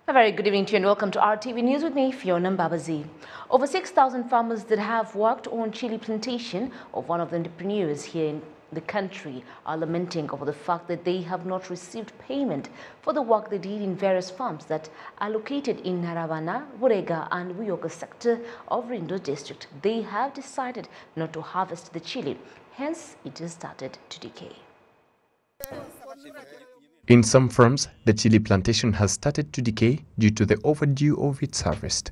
A very good evening to you and welcome to RTV News with me, Fiona Mbabazi. Over 6,000 farmers that have worked on chili plantation of one of the entrepreneurs here in the country are lamenting over the fact that they have not received payment for the work they did in various farms that are located in Rwanda, Burega and Buyoga sector of Rindo district. They have decided not to harvest the chili, hence it has started to decay. In some farms, the chili plantation has started to decay due to the overdue of its harvest.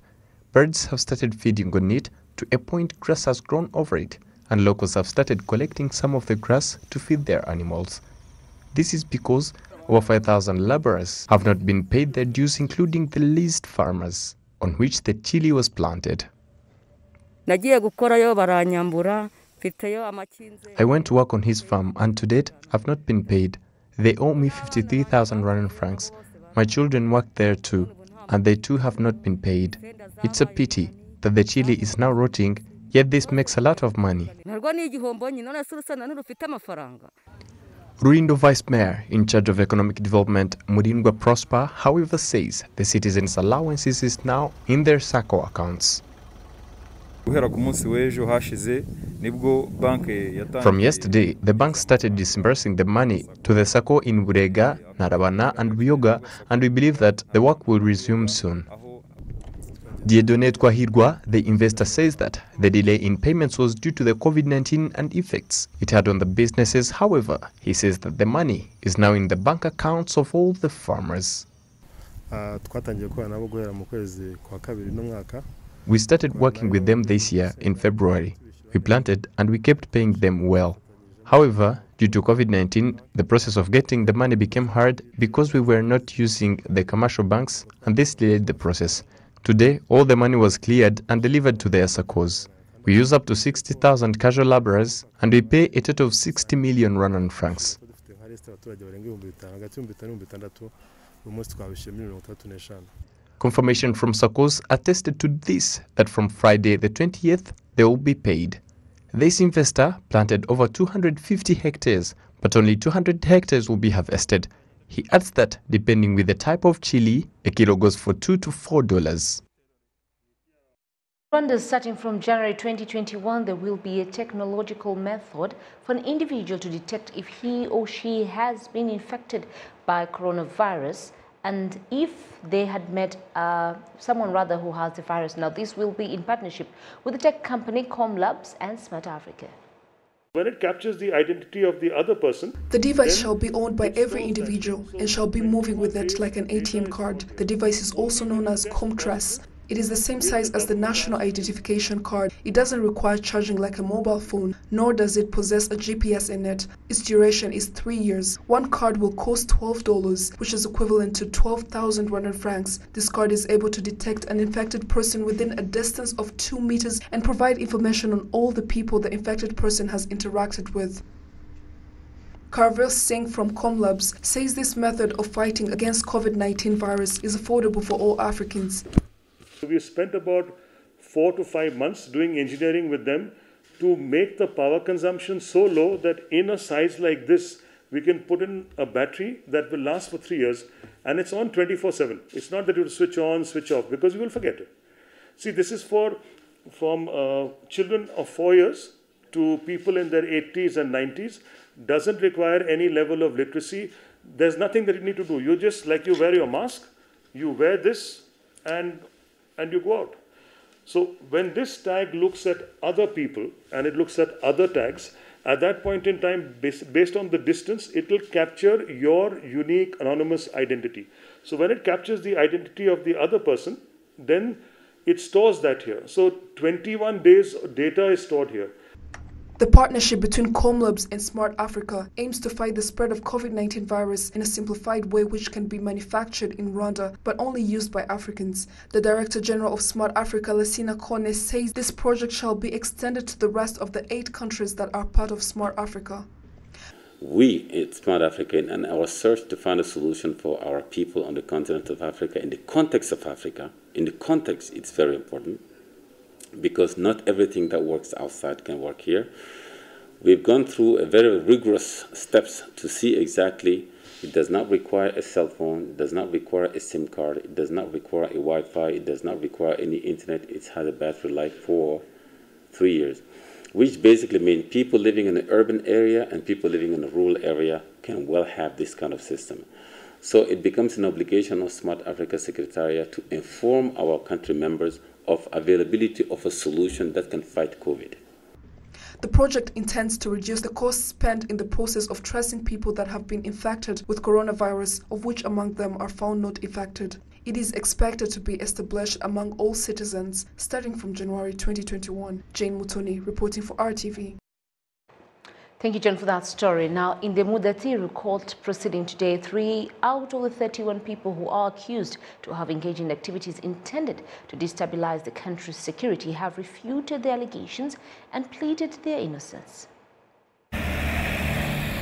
Birds have started feeding on it to a point grass has grown over it, and locals have started collecting some of the grass to feed their animals. This is because over 5,000 laborers have not been paid their dues, including the leased farmers on which the chili was planted. I went to work on his farm and to date I've not been paid. They owe me 53,000 Rwandan francs. My children work there too, and they too have not been paid. It's a pity that the chili is now rotting, yet this makes a lot of money. Ruindo Vice Mayor in charge of economic development, Murindwa Prosper, however, says the citizens' allowances is now in their SACCO accounts. From yesterday, the bank started disbursing the money to the SACCO in Burega, Narabana and Buyoga, and we believe that the work will resume soon. Dieudonné Twahirwa, the investor, says that the delay in payments was due to the COVID-19 and effects it had on the businesses. However, he says that the money is now in the bank accounts of all the farmers. We started working with them this year in February. We planted and we kept paying them well. However, due to COVID-19, the process of getting the money became hard because we were not using the commercial banks, and this delayed the process. Today, all the money was cleared and delivered to their SACCOs. We use up to 60,000 casual laborers and we pay a total of 60 million Rwandan francs. Confirmation from SACCOs attested to this, that from Friday the 20th, they will be paid. This investor planted over 250 hectares, but only 200 hectares will be harvested. He adds that, depending with the type of chili, a kilo goes for $2 to $4. Rwanda, starting from January 2021, there will be a technological method for an individual to detect if he or she has been infected by coronavirus, and if they had met someone who has the virus. Now, this will be in partnership with the tech company Comlabs and Smart Africa. When it captures the identity of the other person, the device shall be owned by every individual and shall be moving with it like an ATM card. The device is also known as Comtrace. It is the same size as the national identification card. It doesn't require charging like a mobile phone, nor does it possess a GPS in it. Its duration is 3 years. One card will cost $12, which is equivalent to 12,000 Rwandan francs. This card is able to detect an infected person within a distance of 2 meters and provide information on all the people the infected person has interacted with. Karvel Singh from Comlabs says this method of fighting against COVID-19 virus is affordable for all Africans. We spent about 4 to 5 months doing engineering with them to make the power consumption so low that in a size like this, we can put in a battery that will last for 3 years, and it's on 24/7. It's not that you switch on, switch off, because you will forget it. See, this is from children of 4 years to people in their 80s and 90s. Doesn't require any level of literacy. There's nothing that you need to do. You just, like you wear your mask, you wear this, and you go out. So when this tag looks at other people and it looks at other tags, at that point in time, based on the distance, it will capture your unique anonymous identity. So when it captures the identity of the other person, then it stores that here. So 21 days data is stored here. The partnership between Comlabs and Smart Africa aims to fight the spread of COVID-19 virus in a simplified way which can be manufactured in Rwanda but only used by Africans. The Director General of Smart Africa, Lasina Kone, says this project shall be extended to the rest of the 8 countries that are part of Smart Africa. We at Smart Africa, in our search to find a solution for our people on the continent of Africa, in the context of Africa, it's very important, because not everything that works outside can work here. We've gone through a very rigorous steps to see exactly It does not require a cell phone, it does not require a SIM card, it does not require a Wi-Fi, it does not require any internet. It has a battery life for 3 years, which basically means people living in an urban area and people living in a rural area can well have this kind of system. So it becomes an obligation of Smart Africa Secretariat to inform our country members of availability of a solution that can fight COVID. The project intends to reduce the costs spent in the process of tracing people that have been infected with coronavirus, of which among them are found not infected. It is expected to be established among all citizens starting from January 2021. Jane Mutoni reporting for RTV. Thank you, John, for that story. Now, in the Mudathiru court proceeding today, 3 out of the 31 people who are accused to have engaged in activities intended to destabilize the country's security have refuted the allegations and pleaded their innocence.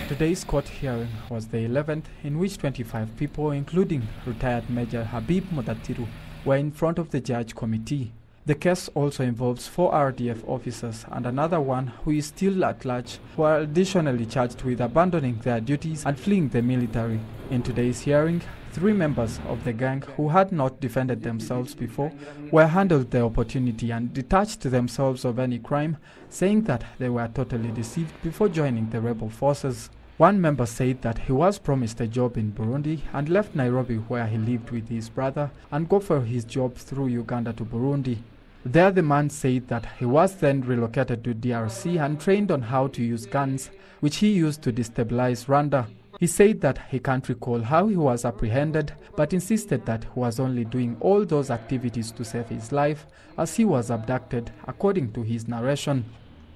Today's court hearing was the 11th in which 25 people, including retired Major Habib Mudathiru, were in front of the judge committee. The case also involves 4 RDF officers and another one who is still at large, who are additionally charged with abandoning their duties and fleeing the military. In today's hearing, 3 members of the gang who had not defended themselves before were handed the opportunity and detached themselves of any crime, saying that they were totally deceived before joining the rebel forces. One member said that he was promised a job in Burundi and left Nairobi, where he lived with his brother, and go for his job through Uganda to Burundi. There the man said that he was then relocated to DRC and trained on how to use guns, which he used to destabilize Rwanda. He said that he can't recall how he was apprehended, but insisted that he was only doing all those activities to save his life, as he was abducted, according to his narration.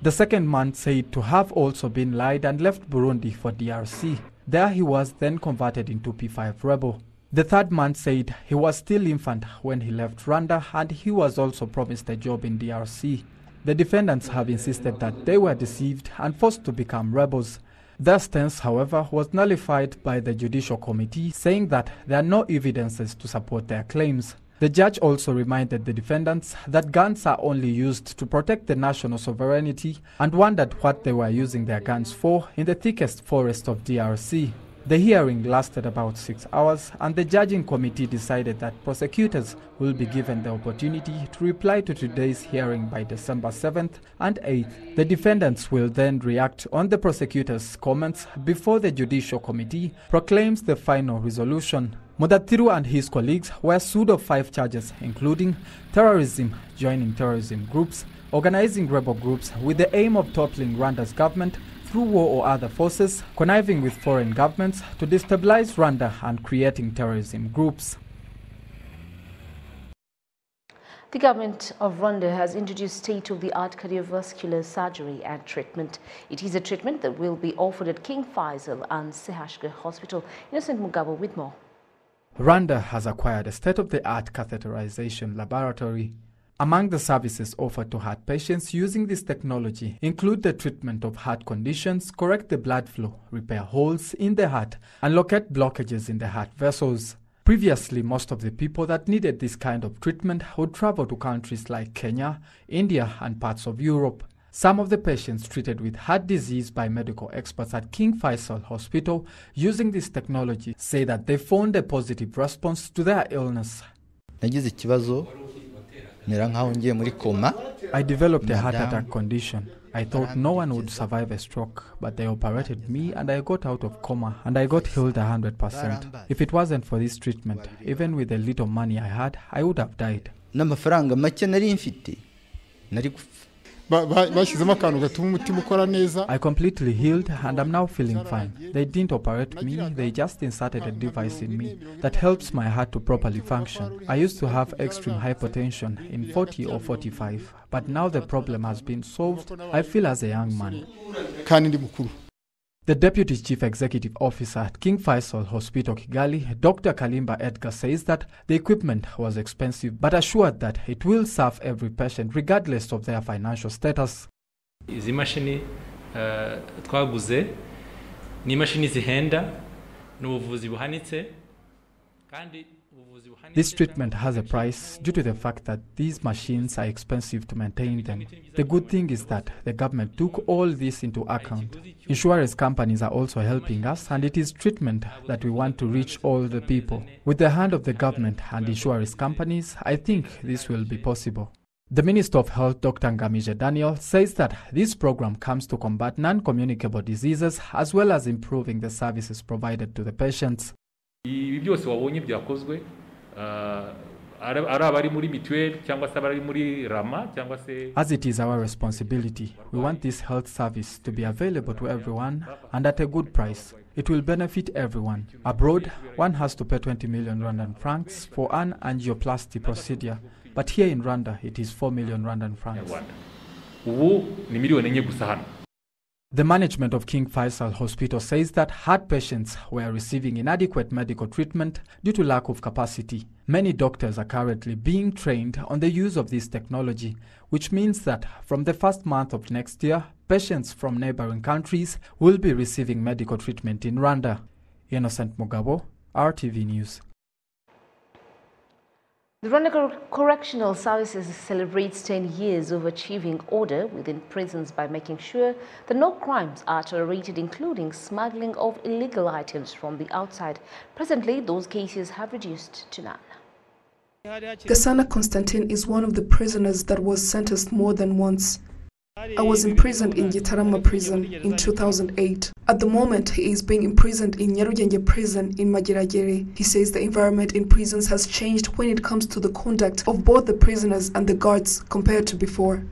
The second man said to have also been lied and left Burundi for DRC. There he was then converted into P5 rebel. The third man said he was still infant when he left Rwanda and he was also promised a job in DRC. The defendants have insisted that they were deceived and forced to become rebels. Their stance, however, was nullified by the Judicial Committee, saying that there are no evidences to support their claims. The judge also reminded the defendants that guns are only used to protect the national sovereignty and wondered what they were using their guns for in the thickest forest of DRC. The hearing lasted about 6 hours, and the judging committee decided that prosecutors will be given the opportunity to reply to today's hearing by December 7th and 8th. The defendants will then react on the prosecutors' comments before the Judicial Committee proclaims the final resolution. Mudathiru and his colleagues were sued of 5 charges, including terrorism, joining terrorism groups, organizing rebel groups with the aim of toppling Rwanda's government through war or other forces, conniving with foreign governments to destabilize Rwanda, and creating terrorism groups. The government of Rwanda has introduced state-of-the-art cardiovascular surgery and treatment. It is a treatment that will be offered at King Faisal and Sehashka Hospital. Innocent Mugabo with more. Rwanda has acquired a state-of-the-art catheterization laboratory. Among the services offered to heart patients using this technology include the treatment of heart conditions, correct the blood flow, repair holes in the heart, and locate blockages in the heart vessels. Previously, most of the people that needed this kind of treatment would travel to countries like Kenya, India, and parts of Europe. Some of the patients treated with heart disease by medical experts at King Faisal Hospital using this technology say that they found a positive response to their illness. I developed a heart attack condition. I thought no one would survive a stroke, but they operated me and I got out of coma and I got healed 100%. If it wasn't for this treatment, even with the little money I had, I would have died. I completely healed and I'm now feeling fine. They didn't operate me, they just inserted a device in me that helps my heart to properly function. I used to have extreme hypertension in 40 or 45, but now the problem has been solved. I feel as a young man. The Deputy Chief Executive Officer at King Faisal Hospital Kigali, Dr. Kalimba Edgar, says that the equipment was expensive but assured that it will serve every patient regardless of their financial status. Izi mashini twaguze ni mashini zihenda n'ubuvuzi buhanitse kandi This treatment has a price due to the fact that these machines are expensive to maintain them. The good thing is that the government took all this into account. Insurance companies are also helping us, and it is treatment that we want to reach all the people. With the hand of the government and insurance companies, I think this will be possible. The Minister of Health, Dr. Ngamije Daniel, says that this program comes to combat non-communicable diseases as well as improving the services provided to the patients. As it is our responsibility, we want this health service to be available to everyone and at a good price. It will benefit everyone. Abroad, one has to pay 20 million Rwandan francs for an angioplasty procedure, but here in Rwanda, it is 4 million Rwandan francs. The management of King Faisal Hospital says that heart patients were receiving inadequate medical treatment due to lack of capacity. Many doctors are currently being trained on the use of this technology, which means that from the first month of next year, patients from neighboring countries will be receiving medical treatment in Rwanda. Innocent Mugabo, RTV News. The Rwanda Correctional Services celebrates 10 years of achieving order within prisons by making sure that no crimes are tolerated, including smuggling of illegal items from the outside. Presently, those cases have reduced to none. Gasana Constantine is one of the prisoners that was sentenced more than once. I was imprisoned in Gitarama prison in 2008. At the moment, he is being imprisoned in Nyarugenge prison in Mageragere. He says the environment in prisons has changed when it comes to the conduct of both the prisoners and the guards compared to before.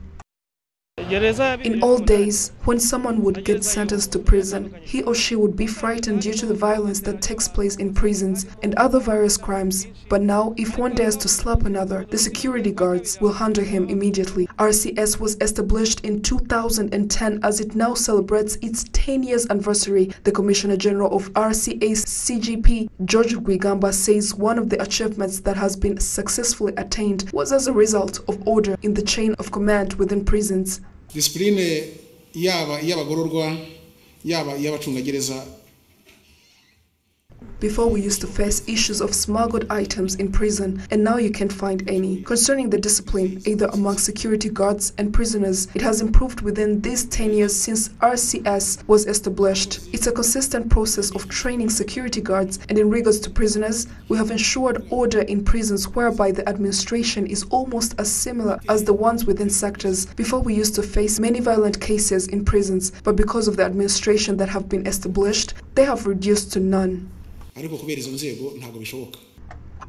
In old days, when someone would get sentenced to prison, he or she would be frightened due to the violence that takes place in prisons and other various crimes. But now, if one dares to slap another, the security guards will handle him immediately. RCS was established in 2010 as it now celebrates its 10 years anniversary. The Commissioner General of RCA's CGP, George Rwigamba, says one of the achievements that has been successfully attained was as a result of order in the chain of command within prisons. Discipline y'abagororwa yaba y'abacungagereza. Before we used to face issues of smuggled items in prison, and now you can't find any. Concerning the discipline, either among security guards and prisoners, it has improved within these 10 years since RCS was established. It's a consistent process of training security guards, and in regards to prisoners, we have ensured order in prisons whereby the administration is almost as similar as the ones within sectors. Before we used to face many violent cases in prisons, but because of the administration that have been established, they have reduced to none.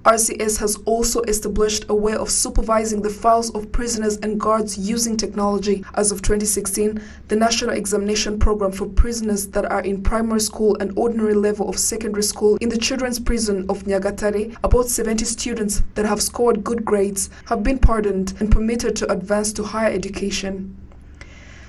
RCS has also established a way of supervising the files of prisoners and guards using technology. As of 2016, the National Examination Program for prisoners that are in primary school and ordinary level of secondary school in the children's prison of Nyagatare, about 70 students that have scored good grades have been pardoned and permitted to advance to higher education.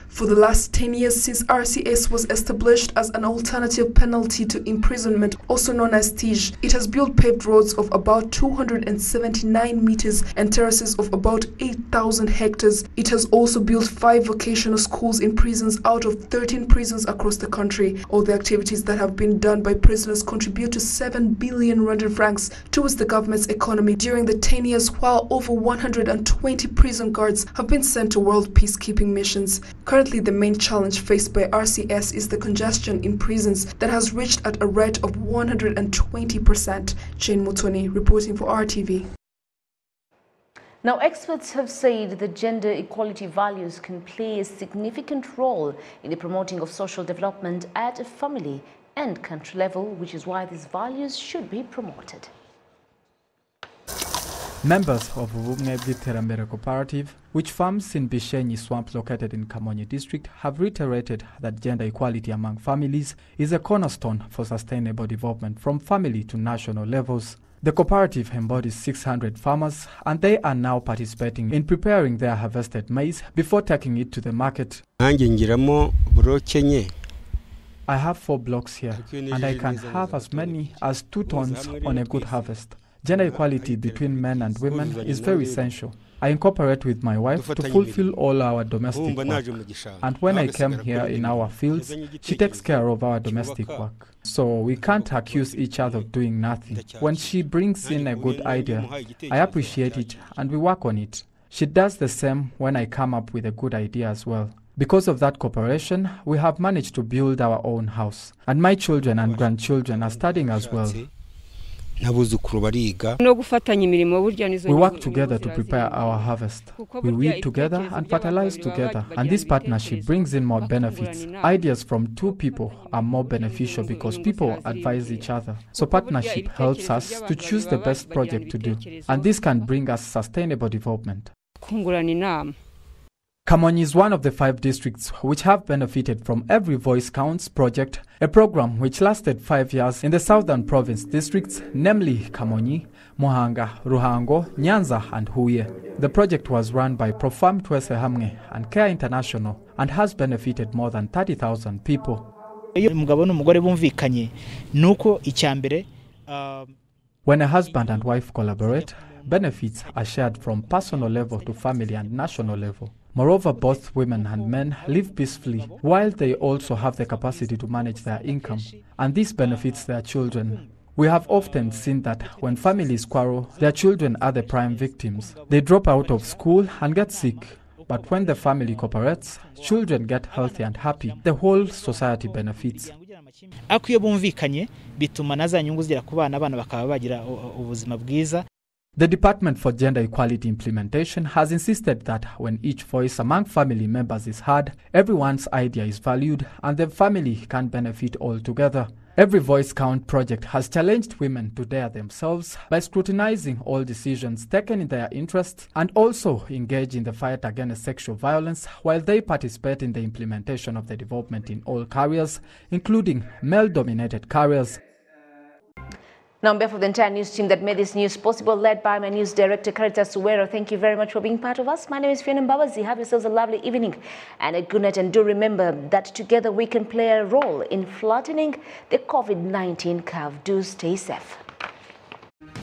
For the last 10 years since RCS was established as an alternative penalty to imprisonment, also known as TIJ, it has built paved roads of about 279 meters and terraces of about 8,000 hectares. It has also built 5 vocational schools in prisons out of 13 prisons across the country. All the activities that have been done by prisoners contribute to 7 billion Rwandan francs towards the government's economy during the 10 years, while over 120 prison guards have been sent to world peacekeeping missions. Currently, the main challenge faced by RCS is the congestion in prisons that has reached at a rate of 120%. Jane Mutoni reporting for RTV. Now, experts have said that gender equality values can play a significant role in the promoting of social development at a family and country level, which is why these values should be promoted. Members of Ubumwe Bw'Iterambere Cooperative, which farms in Bishenyi Swamp located in Kamonyi district, have reiterated that gender equality among families is a cornerstone for sustainable development from family to national levels. The cooperative embodies 600 farmers, and they are now participating in preparing their harvested maize before taking it to the market. I have 4 blocks here, and I can have as many as 2 tons on a good harvest. Gender equality between men and women is very essential. I incorporate with my wife to fulfill all our domestic work. And when I came here in our fields, she takes care of our domestic work. So we can't accuse each other of doing nothing. When she brings in a good idea, I appreciate it and we work on it. She does the same when I come up with a good idea as well. Because of that cooperation, we have managed to build our own house. And my children and grandchildren are studying as well. We work together to prepare our harvest. We weed together and fertilize together, and this partnership brings in more benefits. Ideas from two people are more beneficial because people advise each other. So partnership helps us to choose the best project to do, and this can bring us sustainable development. Kamonyi is one of the 5 districts which have benefited from Every Voice Counts project, a program which lasted 5 years in the southern province districts, namely Kamonyi, Muhanga, Ruhango, Nyanza and Huye. The project was run by Profam Twese Hamwe and Care International and has benefited more than 30,000 people. When a husband and wife collaborate, benefits are shared from personal level to family and national level. Moreover, both women and men live peacefully, while they also have the capacity to manage their income, and this benefits their children. We have often seen that when families quarrel, their children are the prime victims. They drop out of school and get sick. But when the family cooperates, children get healthy and happy. The whole society benefits. The Department for Gender Equality Implementation has insisted that when each voice among family members is heard, everyone's idea is valued and the family can benefit all together. Every Voice Count project has challenged women to dare themselves by scrutinizing all decisions taken in their interests and also engage in the fight against sexual violence while they participate in the implementation of the development in all careers, including male-dominated careers. Now, on behalf of the entire news team that made this news possible, led by my news director, Caritas Suwero, thank you very much for being part of us. My name is Fiona Mbabazi. Have yourselves a lovely evening and a good night. And do remember that together we can play a role in flattening the COVID-19 curve. Do stay safe.